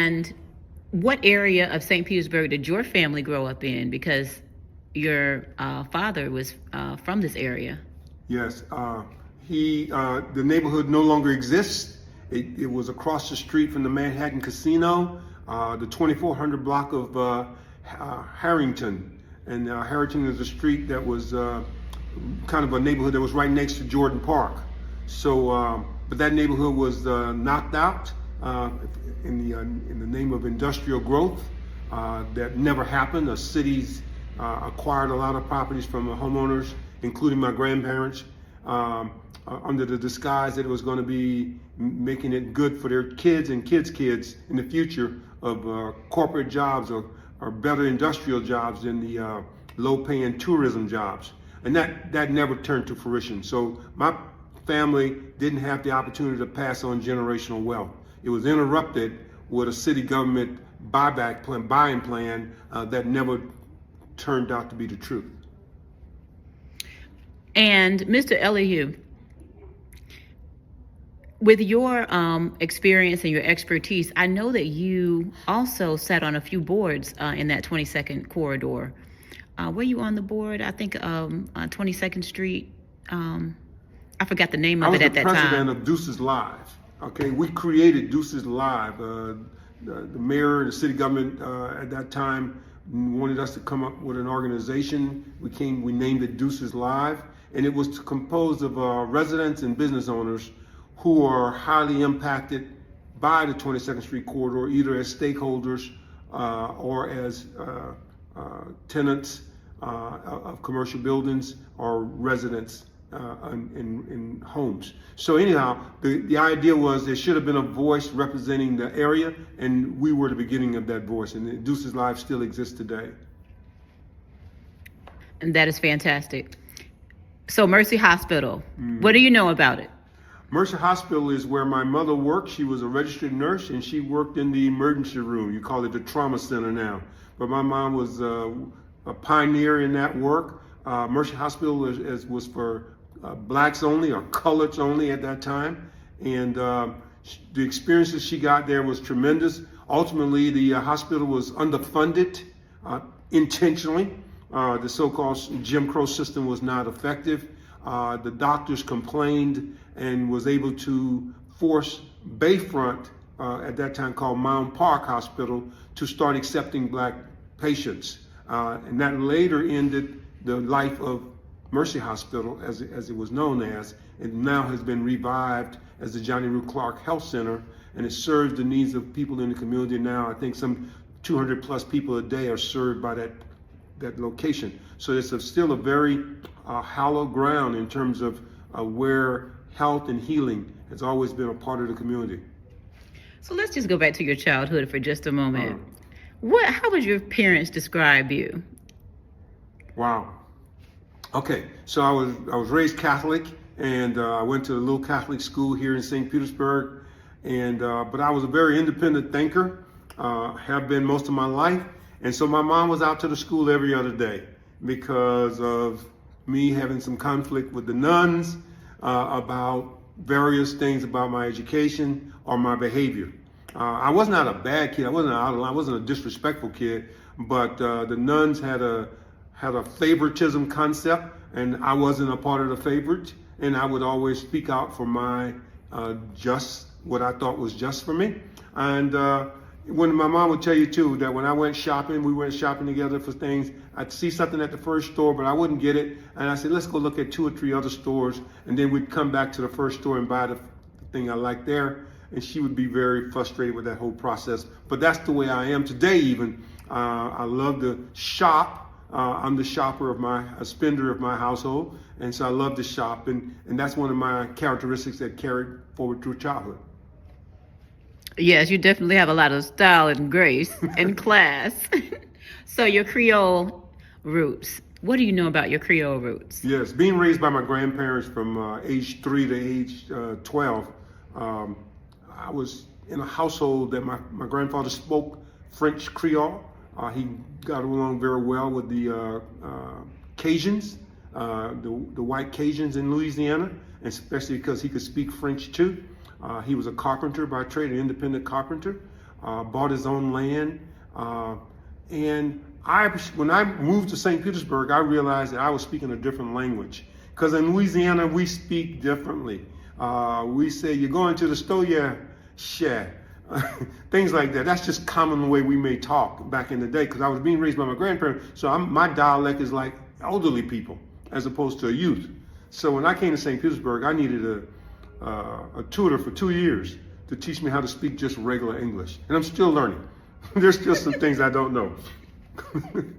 And what area of St. Petersburg did your family grow up in? Because your father was from this area. Yes, the neighborhood no longer exists. It was across the street from the Manhattan Casino, the 2400 block of Harrington. And Harrington is a street that was kind of a neighborhood that was right next to Jordan Park. So, but that neighborhood was knocked out in the name of industrial growth. That never happened. The cities acquired a lot of properties from the homeowners, including my grandparents, under the disguise that it was going to be making it good for their kids and kids' kids in the future of corporate jobs or better industrial jobs than the low-paying tourism jobs. And that never turned to fruition. So my family didn't have the opportunity to pass on generational wealth. It was interrupted with a city government buying plan that never turned out to be the truth. And Mr. Elihu, with your experience and your expertise, I know that you also sat on a few boards in that 22nd corridor. Were you on the board, I think, on 22nd Street? I forgot the name of it at that time. I was the president of Deuces Live. Okay, we created Deuces Live. The mayor and the city government at that time wanted us to come up with an organization. We named it Deuces Live, and it was composed of residents and business owners who are highly impacted by the 22nd Street corridor, either as stakeholders or as tenants of commercial buildings or residents in homes. So anyhow, the idea was there should have been a voice representing the area, and we were the beginning of that voice, and Deuces Live still exists today. And that is fantastic. So Mercy Hospital, what do you know about it? Mercy Hospital is where my mother worked. She was a registered nurse, and she worked in the emergency room. You call it the trauma center now. But my mom was a pioneer in that work. Mercy Hospital was for blacks only or coloreds only at that time. And the experiences she got there was tremendous. Ultimately, the hospital was underfunded intentionally. The so-called Jim Crow system was not effective. The doctors complained and was able to force Bayfront, at that time called Mound Park Hospital, to start accepting black patients. And that later ended the life of Mercy Hospital, as it was known as. It now has been revived as the Johnny Rue Clark Health Center, and it serves the needs of people in the community now. I think some 200 plus people a day are served by that location. So it's still a very hallowed ground in terms of where health and healing has always been a part of the community. So let's just go back to your childhood for just a moment. How would your parents describe you? Wow. Okay, so I was raised Catholic, and I went to a little Catholic school here in St. Petersburg, and but I was a very independent thinker, have been most of my life, and so my mom was out to the school every other day because of me having some conflict with the nuns about various things about my education or my behavior. I was not a bad kid. I wasn't out of line. I wasn't a disrespectful kid, but the nuns had a favoritism concept, and I wasn't a part of the favorite, and I would always speak out for my what I thought was just for me. And when my mom would tell you too, that when I went shopping, we went shopping together for things, I'd see something at the first store, but I wouldn't get it. And I said, let's go look at 2 or 3 other stores. And then we'd come back to the first store and buy the thing I liked there. And she would be very frustrated with that whole process. But that's the way I am today even. I love to shop. I'm the a spender of my household. And so I love to shop. And that's one of my characteristics that carried forward through childhood. Yes, you definitely have a lot of style and grace and class. So your Creole roots. What do you know about your Creole roots? Yes, being raised by my grandparents from age 3 to age 12, I was in a household that my grandfather spoke French Creole. He got along very well with the Cajuns, the white Cajuns in Louisiana, especially because he could speak French too. He was a carpenter by trade, an independent carpenter. bought his own land. And when I moved to St. Petersburg, I realized that I was speaking a different language. Because in Louisiana, we speak differently. We say, you're going to the store, yeah, share. Things like that. That's just common the way we may talk back in the day, because I was being raised by my grandparents. So my dialect is like elderly people as opposed to a youth. So when I came to St. Petersburg, I needed a tutor for 2 years to teach me how to speak just regular English. And I'm still learning. There's still some things I don't know.